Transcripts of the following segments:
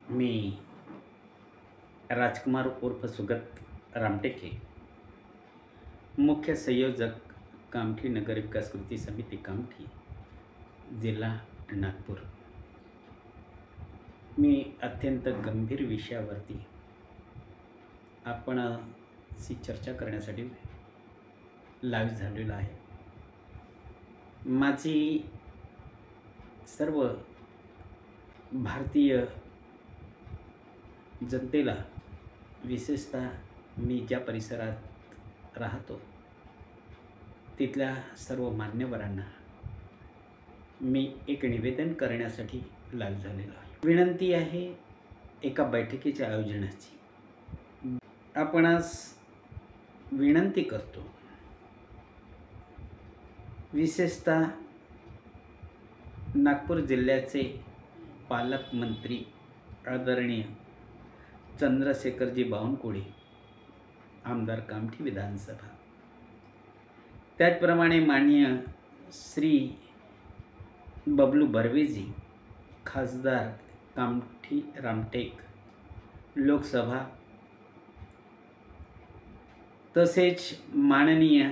मी राजकुमार उर्फ सुगत रामटेके, मुख्य संयोजक कामठी नगर विकास कृती समिती कामठी, जिल्हा नागपूर। मी अत्यंत गंभीर विषयावरती आपणाशी चर्चा करण्यासाठी लाईव्ह झालेलो आहे। माझी सर्व भारतीय जनतेला, विशेषतः मी ज्या परिसरात राहतो तिथल्या सर्व मान्यवरांना मी एक निवेदन करण्यासाठी लाईव्ह झालेलो आहे। विनंती आहे एका बैठकीच्या आयोजनाची। आपणास विनंती करतो, विशेषतः नागपूर जिल्ह्याचे पालकमंत्री आदरणीय चंद्रशेखरजी बावनकुळे, आमदार कामठी विधानसभा, त्याचप्रमाणे माननीय श्री बबलू बर्वेजी, खासदार कामठी रामटेक लोकसभा, तसेच माननीय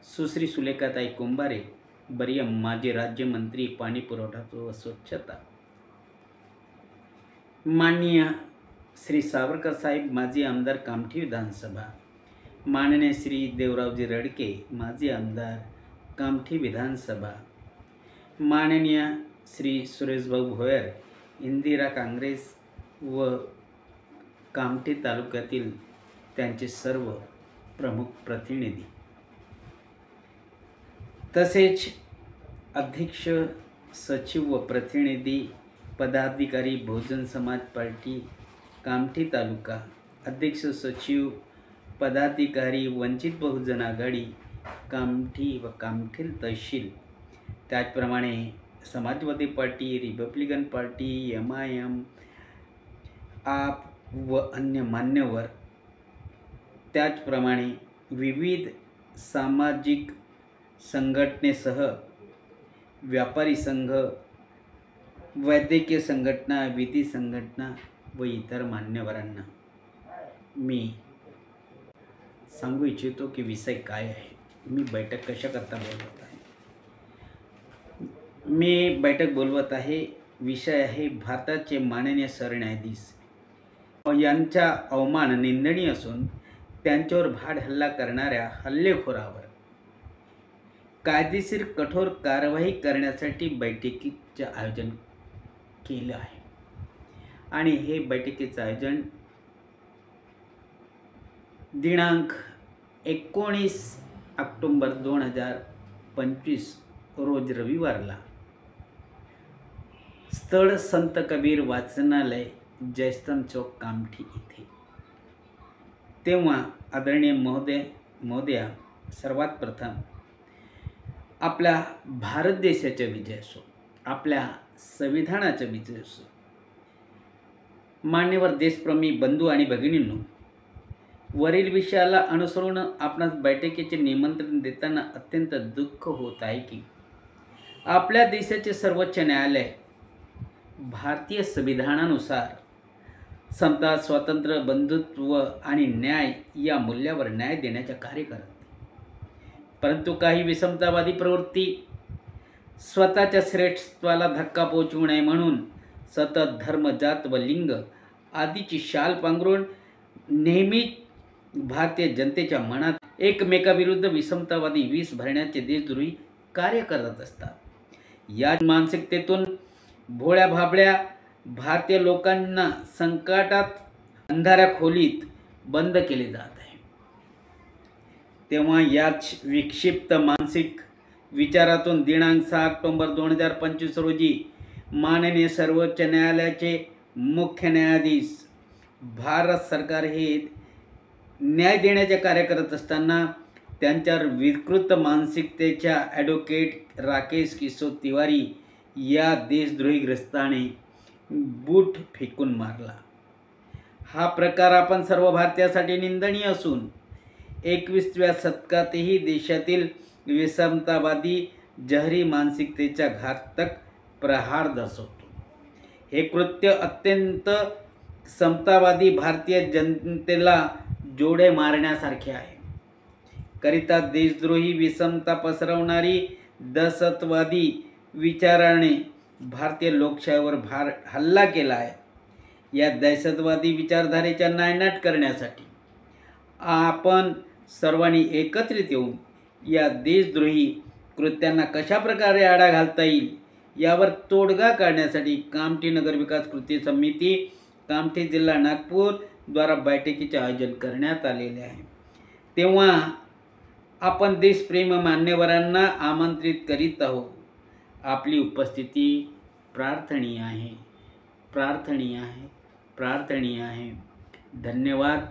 सुश्री सुलेखाताई कुंभारे, बरिया माजी राज्यमंत्री पाणी पुरवठा व स्वच्छता, माननीय श्री सावरकर साहेब, माजी आमदार कामठी विधानसभा, माननीय श्री देवरावजी रडके, माजी आमदार कामठी विधानसभा, माननीय श्री सुरेशभाऊ भोयर, इंदिरा काँग्रेस व कामठी तालुक्यातील त्यांचे सर्व प्रमुख प्रतिनिधी, तसेच अध्यक्ष, सचिव व प्रतिनिधी, पदाधिकारी, बहुजन समाज पार्टी कामठी तालुका, अध्यक्ष, सचिव, पदाधिकारी, वंचित बहुजन आघाडी कामठी व कामठी तहसील, त्याचप्रमाणे समाजवादी पार्टी, रिपब्लिकन पार्टी, MIM, आप व अन्य मान्यवर, त्याचप्रमाणे विविध सामाजिक संघटनेसह व्यापारी संघ, वैद्यकीय संघटना, विधी संघटना व इतर मान्यवरांना मी सांगू इच्छितो की विषय काय आहे, मी बैठक कशाकरता बोलवत आहे। मी बैठक बोलवत आहे, विषय आहे भारताचे माननीय सरन्यायाधीश यांचा अवमान निंदनीय असून त्यांच्यावर भाड हल्ला करणाऱ्या हल्लेखोरावर कायदेशीर कठोर कारवाई करण्यासाठी बैठकीचे आयोजन केलं आहे। आणि हे बैठकीचं आयोजन दिनांक 19 ऑक्टोबर 2025 रोज रविवारला स्थळ संत कबीर वाचनालय, जयस्तंभ चौक, कामठी इथे। तेव्हा आदरणीय महोदया, सर्वात प्रथम आपल्या भारत देशाचा विजय असो, आपल्या संविधानाचा विजय असो, मान्यवर देशप्रेमी बंधू आणि भगिनींनो, वरील विषयाला अनुसरून आपणास बैठकीचे निमंत्रण देताना अत्यंत दुःख होत आहे की आपल्या देशाचे सर्वोच्च न्यायालय भारतीय संविधानानुसार समता, स्वातंत्र्य, बंधुत्व आणि न्याय या मूल्यावर न्याय देण्याचे कार्य करते, परंतु काही विषमतावादी प्रवृत्ती स्वतःच्या श्रेष्ठत्वाला धक्का पोहोचवू नये म्हणून सतत धर्म, जात व लिंग आदीची शाल पांघरून नेहमी भारतीय जनतेच्या मनात एकमेकाविरुद्ध विषमतावादी विष भरण्याचे देशद्रोही कार्य करत असतात। या मानसिकतेतून भोळ्या भाबड्या भारतीय लोकांना संकटात, अंधाऱ्या खोलीत बंद केले जात आहे। तेव्हा याच विक्षिप्त मानसिक विचारातून दिनांक 6 ऑक्टोबर 2025 रोजी माननीय सर्वोच्च न्यायालयाचे मुख्य न्यायाधीश, भारत सरकार हे न्याय देण्याचे कार्य करत असताना त्यांच्यावर विकृत मानसिकतेच्या ॲडव्होकेट राकेश किशोर तिवारी या देशद्रोहीग्रस्ताने बूट फेकून मारला। हा प्रकार आपण सर्व भारतीयासाठी निंदनीय असून 21व्या शतकातही देशातील विषमतावादी जहरी मानसिकतेचा घातक प्रहार दर्शवतो। हे कृत्य अत्यंत समतावादी भारतीय जनतेला जोडे मारण्यासारखे आहे. करिता देशद्रोही, विषमता पसरवणारी दहशतवादी विचाराने भारतीय लोकशाहीवर हल्ला केला आहे. या दहशतवादी विचारधारेचा नायनाट करण्यासाठी आपण सर्वांनी एकत्रित येऊन या देशद्रोही कृत्यांना कशा प्रकारे आळा घालता येईल यावर तोडगा काढण्यासाठी कामठी नगर विकास कृती समिती, कामठी जिल्हा नागपूर द्वारा बैठकीचे आयोजन करण्यात आलेले आहे. तेव्हा आपण देशप्रेमी मान्यवरांना आमंत्रित करीत आहोत. आपली उपस्थिती प्रार्थनीय आहे, प्रार्थनीय आहे, प्रार्थनीय आहे. धन्यवाद.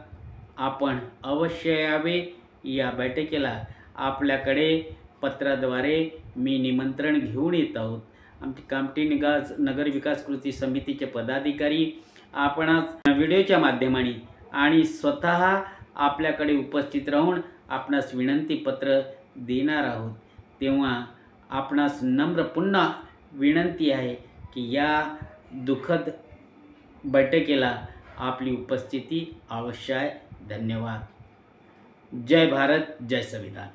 आपण अवश्य यावे या बैठकीला. आपल्याकडे पत्राद्वारे मी निमंत्रण घेऊन येत आहोत. आमची कामठी नगर विकास कृती समितीचे पदाधिकारी आपणास व्हिडिओच्या माध्यमाने आणि स्वतः आपल्याकडे उपस्थित राहून आपणास विनंती पत्र देणार आहोत. तेव्हा आपणास नम्र पुन्हा विनंती आहे की या दुःखद बैठकीला आपली उपस्थिती अवश्य आहे. धन्यवाद. जय भारत, जय संविधान.